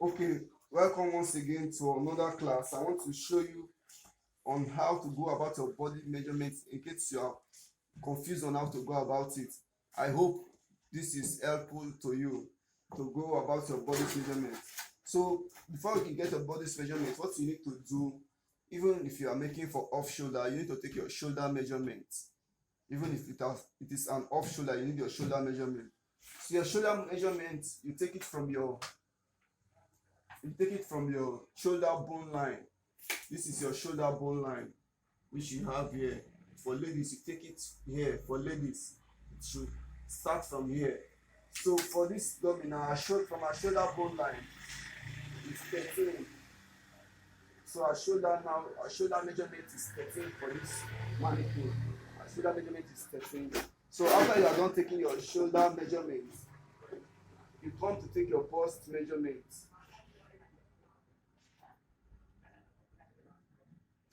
Okay, welcome once again to another class. I want to show you on how to go about your body measurements in case you are confused on how to go about it. I hope this is helpful to you to go about your body measurement. So before you can get your body measurement, what you need to do, even if you are making for off shoulder, you need to take your shoulder measurement. Even if it is an off shoulder, you need your shoulder measurement. So your shoulder measurement, you take it from your shoulder bone line. This is your shoulder bone line, which you have here. For ladies, you take it here. For ladies, it should start from here. So for this domina, from our shoulder bone line, it's 13. So our shoulder measurement is 13 for this mannequin. Our shoulder measurement is 13. So after you are done taking your shoulder measurement, you come to take your bust measurement.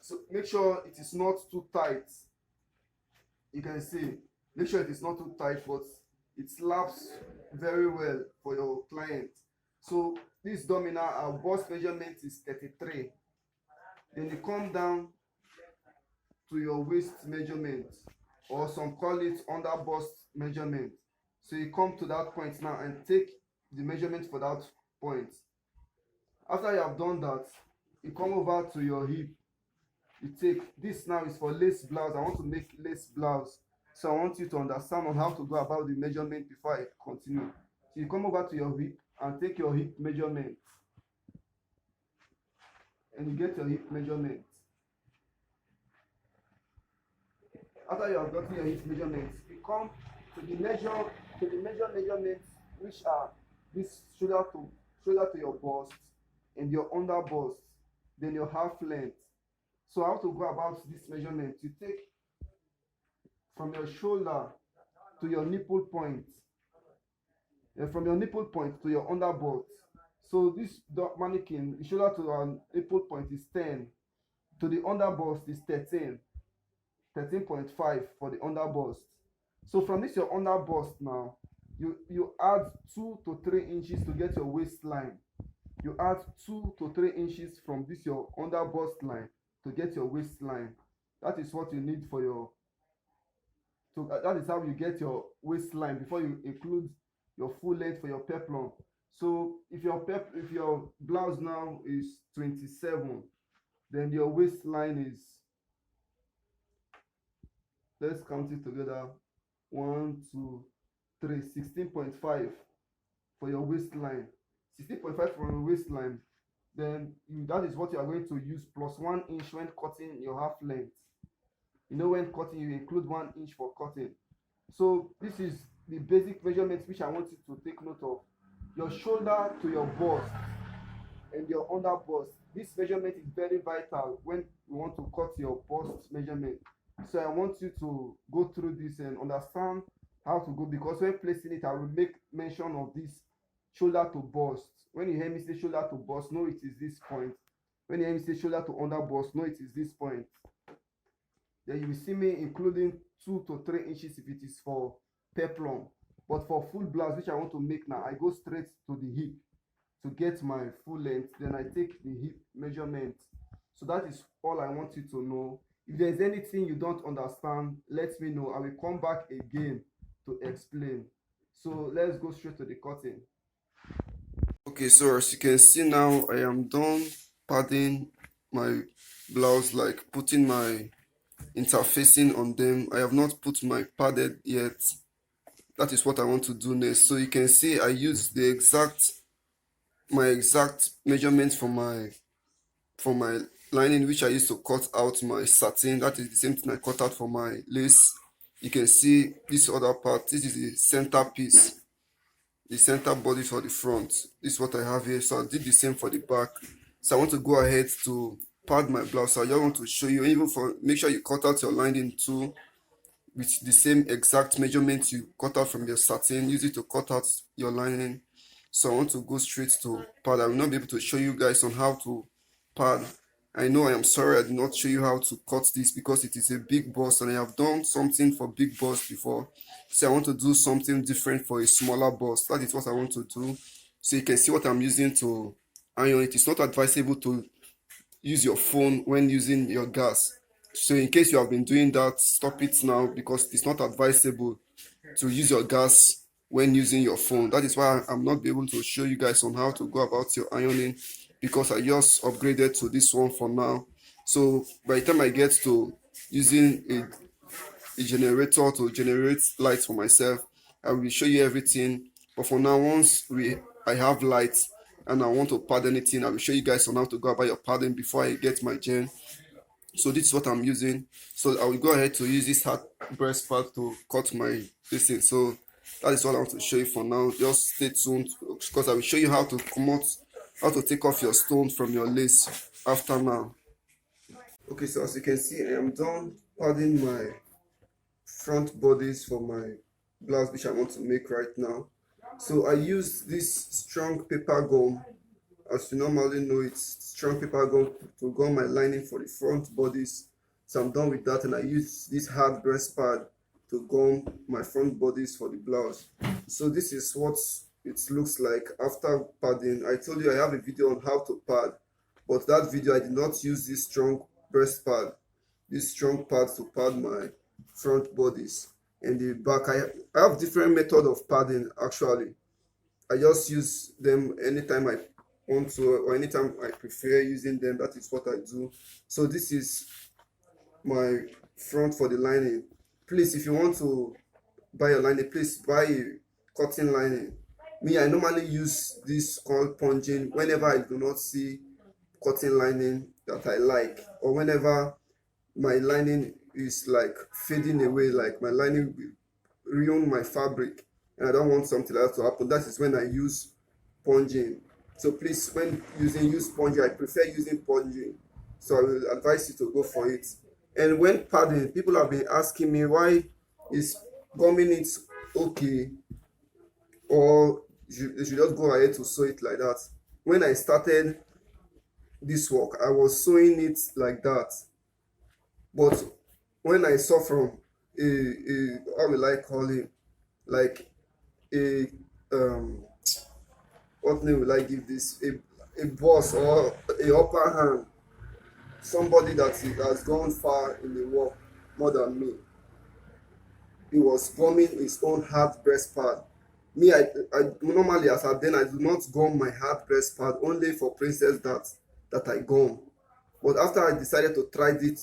So make sure it is not too tight. You can see, make sure it is not too tight, but it slaps very well for your client. So this domina, our bust measurement is 33. Then you come down to your waist measurement, or some call it under bust measurement. So you come to that point now and take the measurement for that point. After you have done that, you come over to your hip. You take this. Now is for lace blouse. I want to make lace blouse, so I want you to understand on how to go about the measurement before I continue. So you come over to your hip and take your hip measurement, and you get your hip measurement. After you have gotten your hip measurement, you come to the measurements, which are this shoulder to your bust and your under bust, then your half length. So how to go about this measurement? You take from your shoulder to your nipple point, and from your nipple point to your under bust. So this mannequin, the shoulder to our nipple point is 10, to the under bust is 13.5 for the under bust. So from this your under bust now, you add 2 to 3 inches to get your waistline. You add 2 to 3 inches from this your under bust line to get your waistline. That is what you need for your that is how you get your waistline before you include your full length for your peplum. So if your blouse now is 27, then your waistline is, let's count it together, 1 2 3, 16.5 for your waistline. 16.5 for your waistline. Then that is what you are going to use, plus 1 inch when cutting your half length. You know, when cutting, you include 1 inch for cutting. So this is the basic measurements which I want you to take note of. Your shoulder to your bust and your under bust. This measurement is very vital when you want to cut your bust measurement. So I want you to go through this and understand how to go, because when placing it, I will make mention of this shoulder to bust. When you hear me say shoulder to bust, know it is this point. When you hear me say shoulder to under bust, know it is this point. Then you will see me including 2 to 3 inches if it is for peplum. But for full blouse, which I want to make now, I go straight to the hip to get my full length. Then I take the hip measurement. So that is all I want you to know. If there is anything you don't understand, let me know. I will come back again to explain. So let's go straight to the cutting. Okay, so as you can see now, I am done padding my blouse, like putting my interfacing on them. I have not put my padded yet. That is what I want to do next. So you can see I use my exact measurements for my lining, which I used to cut out my satin. That is the same thing I cut out for my lace. You can see this other part. This is the center piece, the center body for the front. This is what I have here. So I did the same for the back. So I want to go ahead to pad my blouse. So I just want to show you, even for, make sure you cut out your lining too with the same exact measurement you cut out from your satin. Use it to cut out your lining. So I want to go straight to pad. I will not be able to show you guys on how to pad. I know, I am sorry I did not show you how to cut this because it is a big bust and I have done something for big bust before. So I want to do something different for a smaller bust. That is what I want to do. So you can see what I'm using to iron it. It's not advisable to use your phone when using your gas. So in case you have been doing that, stop it now, because it's not advisable to use your gas when using your phone. That is why I'm not be able to show you guys on how to go about your ironing, because I just upgraded to this one for now. So by the time I get to using a generator to generate light for myself, I will show you everything. But for now, once we I have lights and I want to pad anything, I will show you guys on how to go about your padding before I get my gen. So this is what I'm using. So I will go ahead to use this hard breast pad to cut my distance. So that is what I want to show you for now. Just stay tuned, because I will show you how to come out, how to take off your stone from your lace after now. Okay, so as you can see, I am done padding my front bodies for my blouse, which I want to make right now. So I use this strong paper gum. As you normally know, it's strong paper gum to gum my lining for the front bodies. So I'm done with that, and I use this hard breast pad to gum my front bodies for the blouse. So this is what it looks like after padding. I told you I have a video on how to pad, but that video I did not use this strong breast pad, this strong pad to pad my front bodies. And the back, I have different method of padding actually. I just use them anytime I want to, or anytime I prefer using them. That is what I do. So this is my front for the lining. Please, if you want to buy a lining, please buy a cotton lining. Me, I normally use this called punging whenever I do not see cotton lining that I like, or whenever my lining is like fading away, like my lining will ruin my fabric and I don't want something else to happen. That is when I use punging. So please, when use punging, I prefer using punging. So I will advise you to go for it. And when padding, people have been asking me, why is gumming it okay, or you should just go ahead to sew it like that. When I started this work, I was sewing it like that, but when I saw from a how will I call it, like a what name will I give this, a boss or a upper hand, somebody that has gone far in the work more than me. He was gumming his own hard breast pad. Me, I normally, as at then, I do not gum my hard breast pad, only for princess that I gum. But after I decided to try it,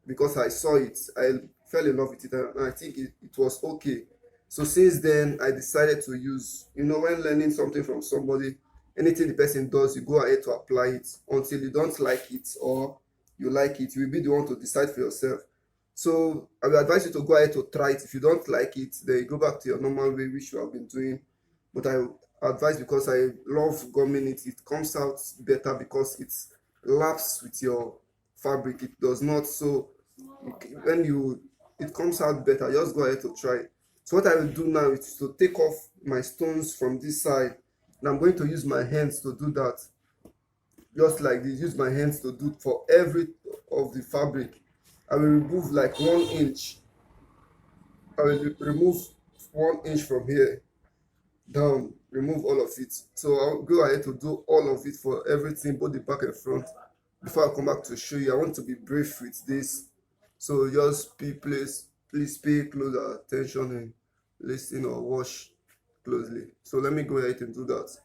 because I saw it, I fell in love with it, and I think it was okay. So since then, I decided to use, when learning something from somebody, anything the person does, you go ahead to apply it until you don't like it, or you like it. You will be the one to decide for yourself. So I will advise you to go ahead to try it. If you don't like it, then you go back to your normal way, which you have been doing. But I advise, because I love gumming it. It comes out better because it laps with your fabric. It does not. So when it comes out better. Just go ahead to try it. So what I will do now is to take off my stones from this side, and I'm going to use my hands to do that. Just like this, use my hands to do for every of the fabric. I will remove like 1 inch. I will remove 1 inch from here down, remove all of it. So I'll go ahead to do all of it for everything, both the back and front. Before I come back to show you, I want to be brief with this. So just please pay close attention and listen or watch closely. So let me go ahead and do that.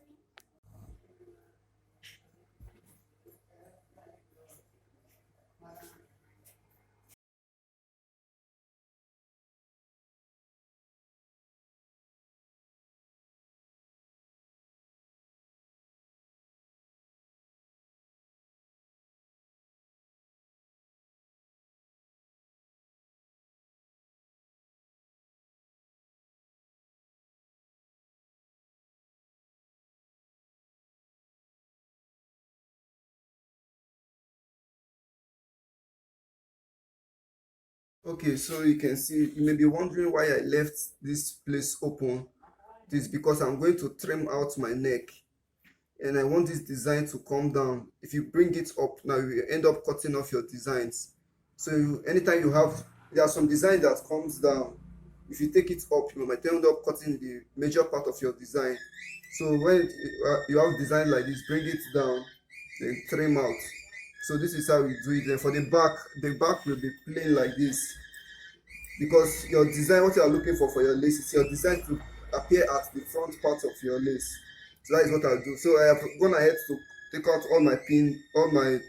Okay, so you can see, you may be wondering why I left this place open. This is because I'm going to trim out my neck, and I want this design to come down. If you bring it up now, you end up cutting off your designs. So anytime there are some design that comes down. If you take it up, you might end up cutting the major part of your design. So when you have design like this, bring it down. then trim out. So this is how we do it. And for the back will be plain like this, because your design, what you are looking for your lace, is your design to appear at the front part of your lace. So that is what I'll do. So I have gone ahead to take out all my pin, all my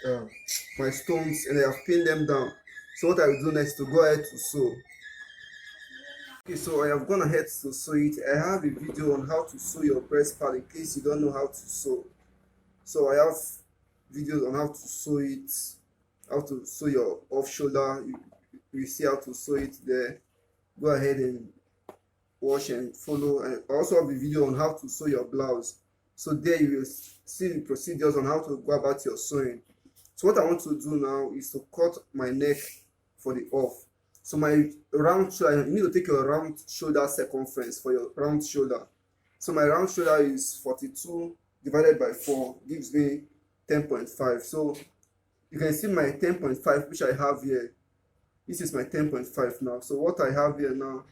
uh, my stones, and I have pinned them down. So what I will do next to go ahead to sew. Okay, so I have gone ahead to sew it. I have a video on how to sew your breast part in case you don't know how to sew. So I have videos on how to sew it, how to sew your off shoulder. You see how to sew it there. Go ahead and watch and follow. And I also have a video on how to sew your blouse. So there you will see the procedures on how to go about your sewing. So what I want to do now is to cut my neck for the off. So my round shoulder, you need to take your round shoulder circumference for your round shoulder. So my round shoulder is 42 divided by 4 gives me 10.5. So you can see my 10.5 which I have here. This is my 10.5 now. So what I have here now,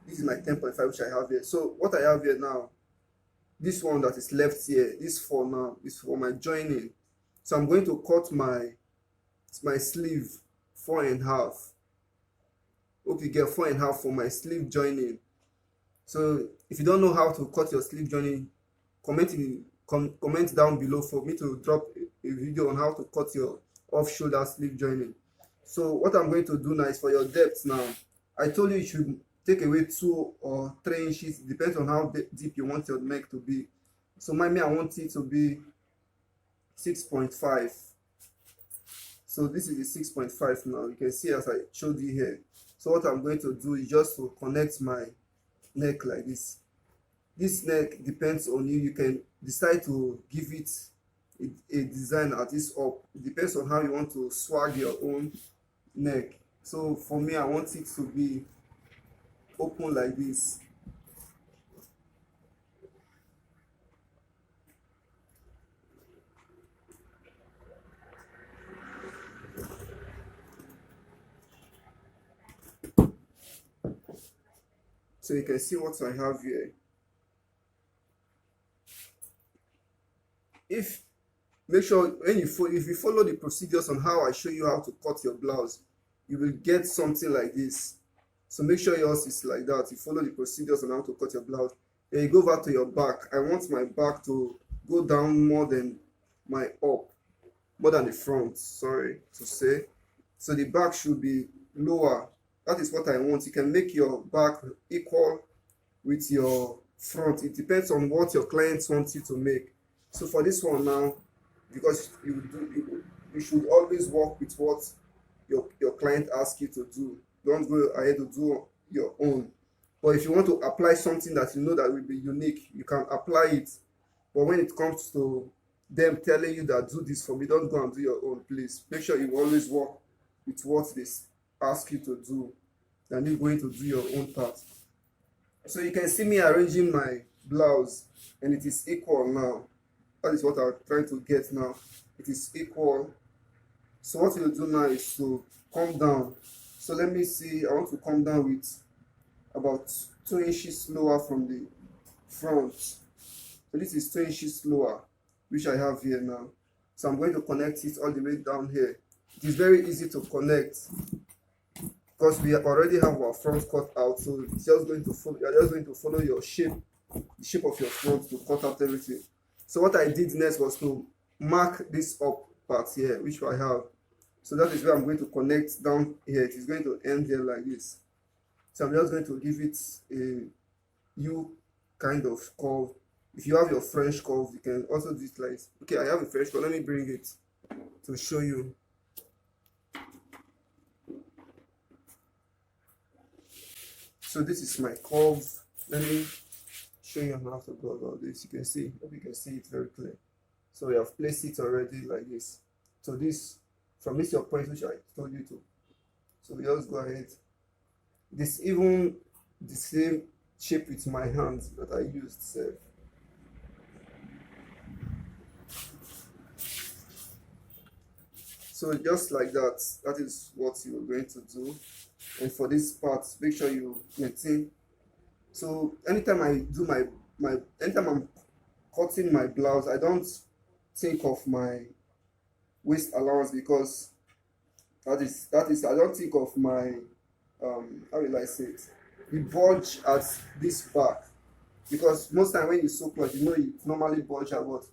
this is my 10.5 which I have here. So what I have here now, this one that is left here, this 4 now, is for my joining. So I'm going to cut my sleeve 4.5. Hope you get 4.5 for my sleeve joining. So if you don't know how to cut your sleeve joining, comment down below for me to drop a video on how to cut your off shoulder sleeve joining. So what I'm going to do now is for your depth now. I told you should take away 2 or 3 inches. It depends on how deep you want your neck to be. So I want it to be 6.5. So this is the 6.5 now. You can see as I showed you here. So what I'm going to do is just to connect my neck like this. This neck depends on you. You can decide to give it a design at this up. It depends on how you want to swag your own neck. So for me, I want it to be open like this. So you can see what I have here. Make sure if you follow the procedures on how I show you how to cut your blouse, you will get something like this. So make sure yours is like that. You follow the procedures on how to cut your blouse. Then you go back to your back. I want my back to go down more than the front, sorry to say. So the back should be lower. That is what I want. You can make your back equal with your front. It depends on what your clients want you to make. So for this one now, because you should always work with what your client asks you to do. Don't go ahead to do your own. But if you want to apply something that you know that will be unique, you can apply it. But when it comes to them telling you that do this for me, don't go and do your own, please. Make sure you always work with what they ask you to do than you going to do your own part. So you can see me arranging my blouse and it is equal now. That is what I'm trying to get now. It is equal. So what you'll do now is to come down. So let me see, I want to come down with about 2 inches lower from the front. So this is 2 inches lower, which I have here now. So I'm going to connect it all the way down here. It is very easy to connect because we already have our front cut out. So it's just going to follow, you're just going to follow your shape, the shape of your front to cut out everything. So what I did next was to mark this up part here, which I have. So that is where I'm going to connect down here. It is going to end here like this. So I'm just going to give it a U kind of curve. If you have your French curve, you can also do it like this. Okay, I have a French curve. Let me bring it to show you. So this is my curve. Let me show you how to go about this. You can see, hope you can see it very clear. So we have placed it already like this. So this, from this your point which I told you to. So we just go ahead. This even the same shape with my hands that I used. So just like that, that is what you're going to do. And for this part, make sure you maintain. So anytime I do anytime I'm cutting my blouse, I don't think of my waist allowance, because that is I don't think of my how will I say it, the bulge at this back, because most time when you sew cloth, you know it normally bulge out, but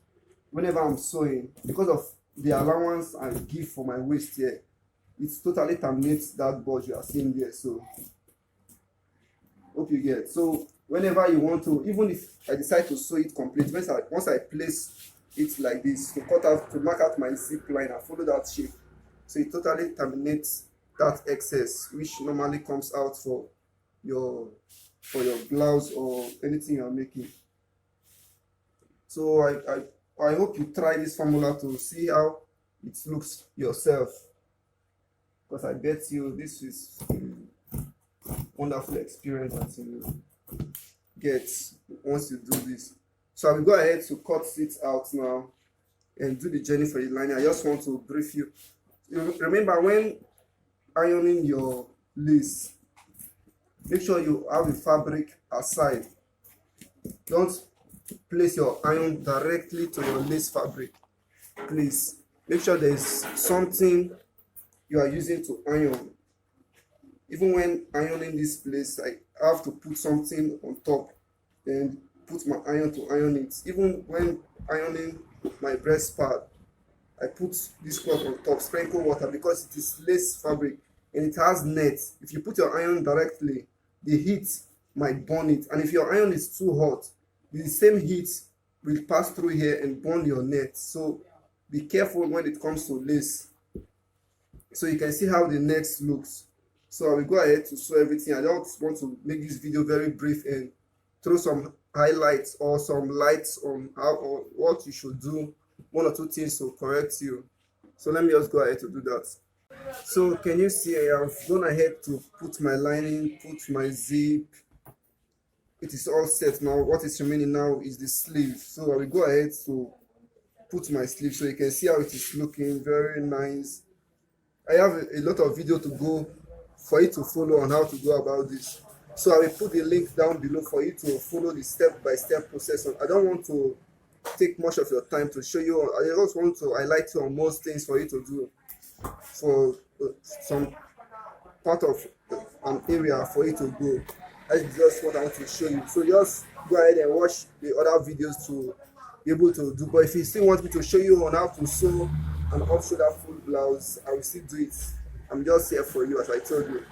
whenever I'm sewing, because of the allowance I give for my waist here, it totally terminates that bulge you are seeing there. So hope you get. So whenever you want to, even if I decide to sew it complete, once I place it like this to cut out, to mark out my zip line and follow that shape, so it totally terminates that excess which normally comes out your for your blouse or anything you're making. So I hope you try this formula to see how it looks yourself, because I bet you this is wonderful experience that you get once you do this. So I will go ahead to cut it out now and do the journey for the lining. I just want to brief you. Remember, when ironing your lace, make sure you have the fabric aside. Don't place your iron directly to your lace fabric. Please make sure there is something you are using to iron. Even when ironing this place, I have to put something on top and put my iron to iron it. Even when ironing my breast pad, I put this cloth on top, sprinkle water, because it is lace fabric and it has net. If you put your iron directly, the heat might burn it, and if your iron is too hot, the same heat will pass through here and burn your net. So be careful when it comes to lace. So you can see how the net looks. So I will go ahead to sew everything. I don't want to make this video very brief and throw some highlights or some lights on how or what you should do, one or two things to correct you. So let me just go ahead to do that. So can you see I have gone ahead to put my lining, put my zip. It is all set now. What is remaining now is the sleeve. So I will go ahead to put my sleeve so you can see how it is looking. Very nice. I have a lot of video to go for you to follow on how to go about this. So I will put the link down below for you to follow the step-by-step process. I don't want to take much of your time to show you. I just want to highlight you on most things for you to do for some part of an area for you to go. That's just what I want to show you. So just go ahead and watch the other videos to be able to do. But if you still want me to show you on how to sew an off-shoulder full blouse, I will still do it. I'm just here for you, as I told you.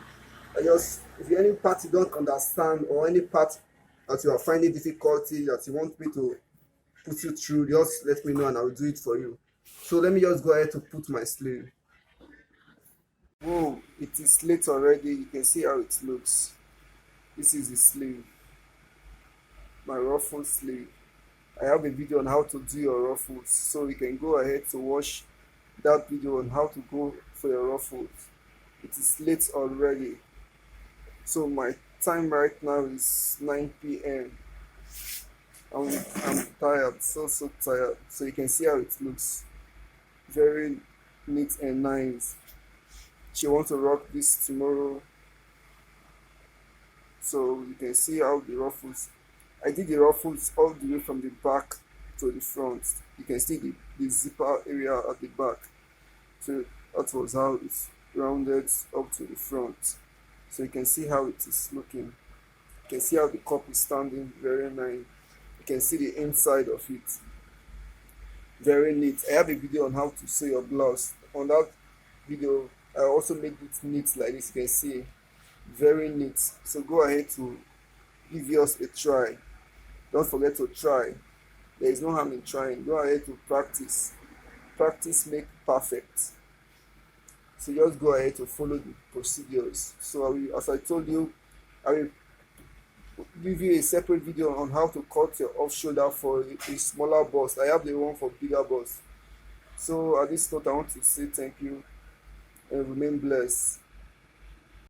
If you any part you don't understand, or any part that you are finding difficulty that you want me to put you through, just let me know and I will do it for you. So let me just go ahead to put my sleeve. Whoa, it is late already. You can see how it looks. This is the sleeve, my ruffle sleeve. I have a video on how to do your ruffles, so you can go ahead to watch that video on how to go for your ruffles. It is late already, so my time right now is 9 p.m. I'm tired, so tired. So you can see how it looks, very neat and nice. She wants to rock this tomorrow, so you can see how the ruffles. I did the ruffles all the way from the back to the front. You can see the zipper area at the back. So that was how it's rounded up to the front. So you can see how it is looking. You can see how the cup is standing, very nice. You can see the inside of it, very neat. I have a video on how to sew your blouse. On that video, I also made it neat like this. You can see, very neat. So go ahead to give yours a try. Don't forget to try. There is no harm in trying. Go ahead to practice. Practice make perfect. So just go ahead to follow the procedures. So as I told you, I will give you a separate video on how to cut your off shoulder for a smaller bust. I have the one for bigger bust. So at this note, I want to say thank you and remain blessed.